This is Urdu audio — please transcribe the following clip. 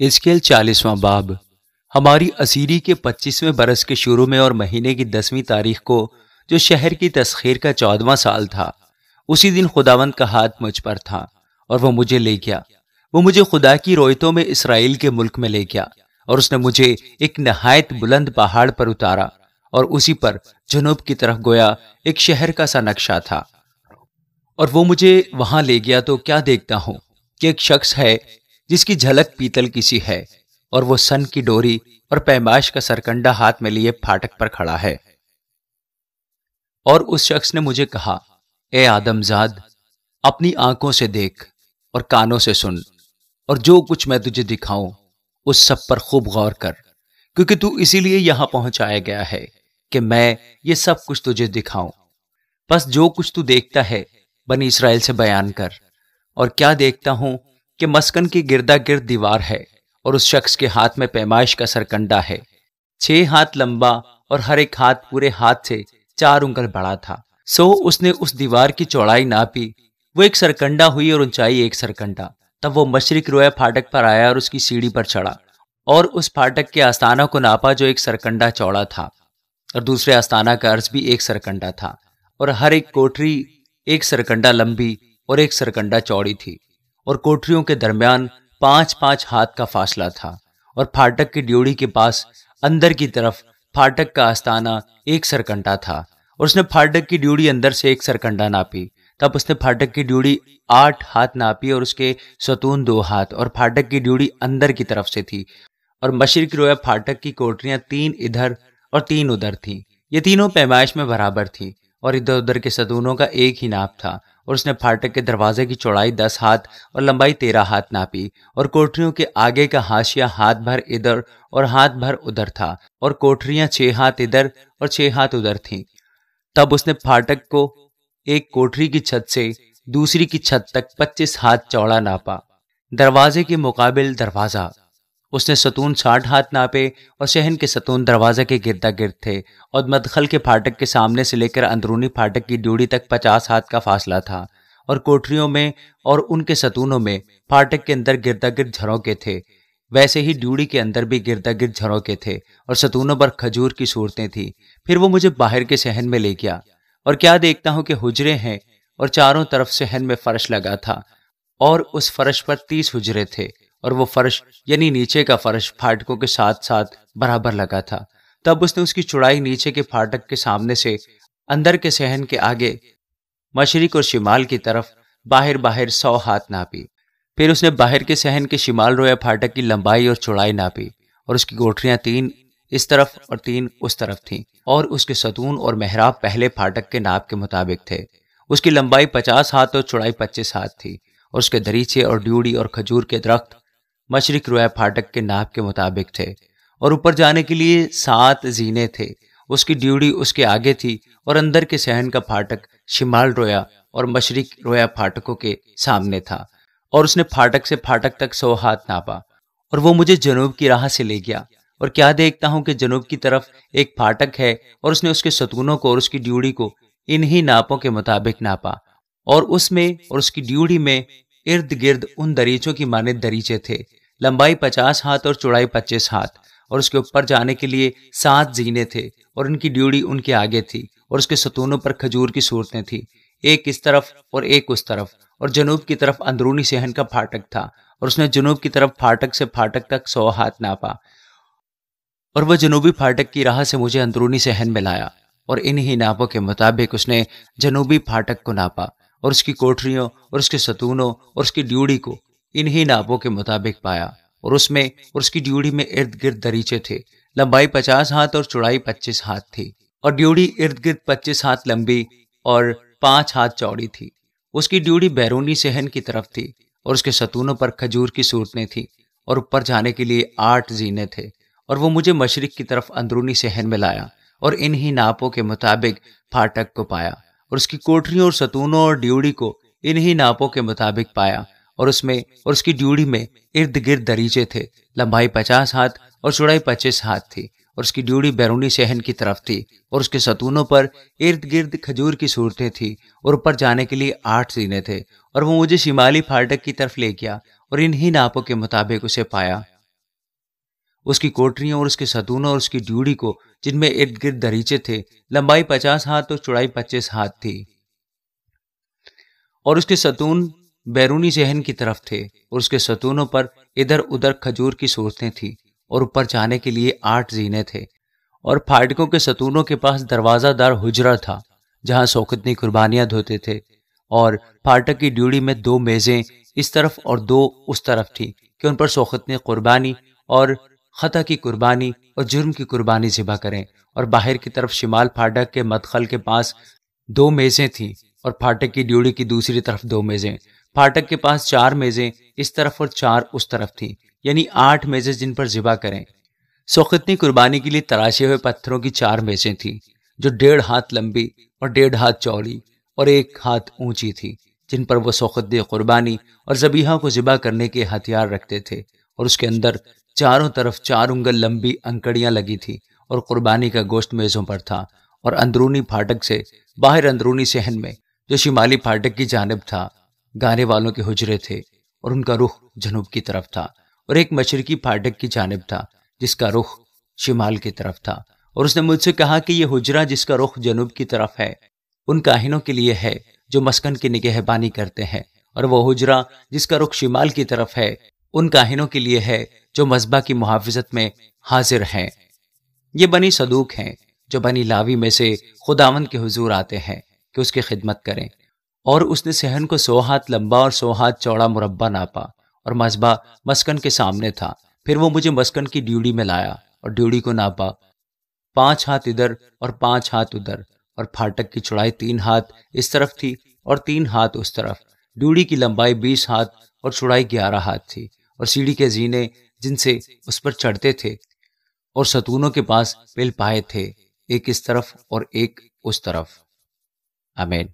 حزقیل 40واں باب۔ ہماری اسیری کے 25ویں برس کے شروع میں اور مہینے کی 10ویں تاریخ کو، جو شہر کی تسخیر کا 14واں سال تھا، اسی دن خداوند کا ہاتھ مجھ پر تھا اور وہ مجھے لے گیا۔ وہ مجھے خدا کی رویتوں میں اسرائیل کے ملک میں لے گیا، اور اس نے مجھے ایک نہایت بلند پہاڑ پر اتارا، اور اسی پر جنوب کی طرف گویا ایک شہر کا سا نقشہ تھا۔ اور وہ مجھے وہاں لے گیا تو کیا دیکھتا ہوں کہ ایک شخص ہے جس کی جھلک پیتل کی سی ہے، اور وہ سن کی ڈوری اور پیمائش کا سرکنڈا ہاتھ میں لیے پھاٹک پر کھڑا ہے۔ اور اس شخص نے مجھے کہا، اے آدم زاد، اپنی آنکھوں سے دیکھ اور کانوں سے سن، اور جو کچھ میں تجھے دکھاؤں اس سب پر خوب غور کر، کیونکہ تو اسی لیے یہاں پہنچایا گیا ہے کہ میں یہ سب کچھ تجھے دکھاؤں۔ بس جو کچھ تو دیکھتا ہے بنی اسرائیل سے بیان کر۔ اور کیا دیکھتا ہوں کہ مسکن کی گردا گرد دیوار ہے، اور اس شخص کے ہاتھ میں پیمائش کا سرکنڈا ہے، 6 ہاتھ لمبا اور ہر ایک ہاتھ پورے ہاتھ سے 4 انگل بڑا تھا۔ سو اس نے اس دیوار کی چوڑائی ناپی، وہ 1 سرکنڈا ہوئی اور اونچائی 1 سرکنڈا۔ تب وہ مشرق رویا پھاٹک پر آیا اور اس کی سیڑھی پر چڑھا، اور اس پھاٹک کے آستانہ کو ناپا جو 1 سرکنڈا چوڑا تھا، اور دوسرے آستانہ کا عرض بھی 1 سرکنڈا تھا، اور ہر ایک کوٹری 1 سرکنڈا لمبی اور 1 سرکنڈا چوڑی تھی، اور کوٹریوں کے درمیان 5 ہاتھ کا فاصلہ تھا۔ اور پھاٹک کی ڈیوڑی کے پاس اندر کی طرف پھاٹک کا آستانہ 1 سرکنڈا تھا، اور اس نے پھاٹک کی ڈیوڑی اندر سے 1 سرکنڈا ناپی۔ تب اس نے پھاٹک کی ڈیوڑی 8 ہاتھ ناپی، اور اس کے ستون 2 ہاتھ، اور پھاٹک کی ڈیوڑی اندر کی طرف سے تھی۔ اور مشرق رویا پھاٹک کی کوٹریاں 3 ادھر اور 3 ادھر تھیں، یہ تینوں پیمائش میں برابر تھیں، اور ادھر ادھر کے ستونوں کا ایک ہی ناپ تھا۔ اور اس نے پھاٹک کے دروازے کی چوڑائی 10 ہاتھ اور لمبائی 13 ہاتھ ناپی، اور کوٹریوں کے آگے کا حاشیہ ہاتھ بھر ادھر اور ہاتھ بھر ادھر تھا، اور کوٹریاں 6 ہاتھ ادھر اور 6 ہاتھ ادھر تھیں۔ تب اس نے پھاٹک کو ایک کوٹری کی چھت سے دوسری کی چھت تک 25 ہاتھ چوڑا ناپا۔ دروازے کے مقابل دروازہ، اس نے ستون 60 ہاتھ ناپے، اور صحن کے ستون دروازے کے گردا گرد تھے، اور مدخل کے پھاٹک کے سامنے سے لے کر اندرونی پھاٹک کی ڈیوڑی تک 50 ہاتھ کا فاصلہ تھا۔ اور کوٹریوں میں اور ان کے ستونوں میں پھاٹک کے اندر گردا گرد جھروکے تھے، ویسے ہی ڈیوڑی کے اندر بھی گردا گرد جھروکے تھے، اور ستونوں پر کھجور کی صورتیں تھیں۔ پھر وہ مجھے باہر کے صحن میں لے گیا، اور کیا دیکھتا ہوں کہ حجرے ہیں، اور چاروں طرف صحن میں فرش لگا تھا، اور اس فرش پر 30 حجرے تھے، اور وہ فرش یعنی نیچے کا فرش پھاٹکوں کے ساتھ ساتھ برابر لگا تھا۔ تب اس نے اس کی چوڑائی نیچے کے پھاٹک کے سامنے سے اندر کے صحن کے آگے مشرق اور شمال کی طرف باہر 100 ہاتھ ناپی۔ پھر اس نے باہر کے صحن کے شمال رویا پھاٹک کی لمبائی اور چوڑائی ناپی، اور اس کی کوٹریاں 3 اس طرف اور 3 اس طرف تھیں، اور اس کے ستون اور محراب پہلے پھاٹک کے ناپ کے مطابق تھے۔ اس کی لمبائی 50 ہاتھ اور چوڑائی 25 ہاتھ تھی، اور اس کے دریچے اور ڈیوڑی اور کھجور کے درخت مشرق رویا پھاٹک کے ناپ کے مطابق تھے۔ اور اوپر جانے کے لیے 7 زینے تھے، اس کی ڈیوڑی اس کے آگے تھی، اور اندر کے صحن کا پھاٹک شمال رویا اور مشرق رویا پھاٹکوں کے سامنے تھا۔ اور اس نے پھاٹک سے پھاٹک تک 100 ہاتھ ناپا، اور وہ مجھے جنوب کی راہ سے لے گیا۔ اور کیا دیکھتا ہوں کہ جنوب کی طرف ایک پھاٹک ہے، اور اس نے اس کے ستونوں کو اور اس کی ڈیوڑی کو انہی ناپوں کے مطابق ناپا، اور اس میں اور اس کی ڈیوڑی میں ارد گرد ان دریچوں کی مانند دریچے تھے، لمبائی 50 ہاتھ اور چوڑائی 25 ہاتھ۔ اور اس کے اوپر جانے کے لیے 7 زینے تھے، اور ان کی ڈیوڑی ان کے آگے تھی، اور اس کے ستونوں پر کھجور کی صورتیں تھیں، ایک اس طرف اور ایک اس طرف۔ اور جنوب کی طرف اندرونی صحن کا پھاٹک تھا، اور اس نے جنوب کی طرف پھاٹک سے پھاٹک تک 100 ہاتھ ناپا۔ اور وہ جنوبی پھاٹک کی راہ سے مجھے اندرونی صحن میں لایا، اور انہی ناپوں کے مطابق اس نے جنوبی پھاٹک کو ناپا، اور اس کی کوٹریوں اور اس کے ستونوں اور اس کی ڈیوڑی کو انہی ناپوں کے مطابق پایا۔ اور اس میں اور اس کی ڈیوڑی میں ارد گرد دریچے تھے، لمبائی 50 ہاتھ اور چوڑائی 25 ہاتھ تھی، اور ڈیوڑی ارد گرد 25 ہاتھ لمبی اور 5 ہاتھ چوڑی تھی۔ اس کی ڈیوڑی بیرونی صحن کی طرف تھی، اور اس کے ستونوں پر کھجور کی صورتیں تھیں، اور اوپر جانے کے لیے 8 زینے تھے۔ اور وہ مجھے مشرق کی طرف اندرونی صحن میں لایا، اور انہی ناپوں کے مطابق پھاٹک کو پایا، اور اس کی کوٹریوں اور ستونوں اور ڈیوڑی کو انہی ناپوں کے مطابق پایا۔ اور اس میں اور اس کی ڈیوڑی میں ارد گرد دریچے تھے، لمبائی 50 ہاتھ اور چوڑائی 25 ہاتھ تھی، اور اس کی ڈیوڑی بیرونی صحن کی طرف تھی، اور اس کے ستونوں پر ارد گرد کھجور کی صورتیں تھیں، اور اوپر جانے کے لیے 8 زینے تھے۔ اور وہ مجھے شمالی پھاٹک کی طرف لے گیا، اور انہی ناپوں کے مطابق اسے پایا۔ اس کی کوٹریوں اور اس کے ستونوں اور اس کی ڈیوڑی کو، جن میں ارد گرد دریچے تھے، لمبائی 50 ہاتھ اور چوڑائی 25 ہاتھ تھی، اور اس کے ستون بیرونی صحن کی طرف تھے، اور اس کے ستونوں پر ادھر ادھر کھجور کی صورتیں تھیں، اور اوپر جانے کے لیے 8 زینے تھے، اور پھاٹکوں کے ستونوں کے پاس دروازہ دار حجرہ تھا جہاں سوختنی قربانیاں دھوتے تھے، اور پھاٹک کی ڈیوڑی میں 2 میزیں اس طرف اور 2 اس طرف تھی کہ ان پر سوختنی قربانی اور خطا کی قربانی اور جرم کی قربانی ذبح کریں، اور باہر کی طرف شمال پھاٹک کے مدخل کے پاس 2 میزیں تھیں، اور پھاٹک کی ڈیوڑی کی دوسری طرف 2 میزیں، پھاٹک کے پاس 4 میزیں اس طرف اور 4 اس طرف تھیں، یعنی 8 میزیں جن پر ذبح کریں۔ سوختنی قربانی کے لیے تراشے ہوئے پتھروں کی 4 میزیں تھیں جو 1.5 ہاتھ لمبی اور 1.5 ہاتھ چوڑی اور 1 ہاتھ اونچی تھی، جن پر وہ سوختنی قربانی اور ذبیحہ کو ذبح کرنے کے ہتھیار رکھتے تھے، اور اس کے اندر چاروں طرف 4 انگل لمبی انکڑیاں لگی تھی، اور قربانی کا گوشت میزوں پر تھا، اور اندرونی پھاٹک سے باہر اندرونی صحن میں جو شمالی پھاٹک کی جانب تھا گانے والوں کے حجرے تھے، اور ان کا رخ جنوب کی طرف تھا، اور ایک مشرقی پھاٹک کی جانب تھا جس کا رخ شمال کی طرف تھا۔ اور اس نے مجھ سے کہا کہ یہ حجرہ جس کا رخ جنوب کی طرف ہے ان کاہنوں کے لیے ہے جو مسکن کی نگہبانی کرتے ہیں، اور وہ حجرہ جس کا رخ شمال کی طرف ہے ان کاہنوں کے لیے ہے جو مذبح کی محافظت میں حاضر ہیں۔ یہ بنی صدوق ہیں جو بنی لاوی میں سے خداوند کے حضور آتے ہیں کہ اس کی خدمت کریں۔ اور اس نے صحن کو 100 ہاتھ لمبا اور 100 ہاتھ چوڑا مربع ناپا، اور مذبح مسکن کے سامنے تھا۔ پھر وہ مجھے مسکن کی ڈیوڑی میں لایا اور ڈیوڑی کو ناپا، 5 ہاتھ ادھر اور 5 ہاتھ ادھر، اور پھاٹک کی چوڑائی 3 ہاتھ اس طرف تھی اور 3 ہاتھ اس طرف۔ ڈیوڑی کی لمبائی 20 ہاتھ اور چوڑائی 11 ہاتھ تھی، اور سیڑھی کے زینے جن سے اس پر چڑھتے تھے اور ستونوں کے پاس پل پائے تھے، ایک اس طرف اور ایک اس طرف۔ آمین۔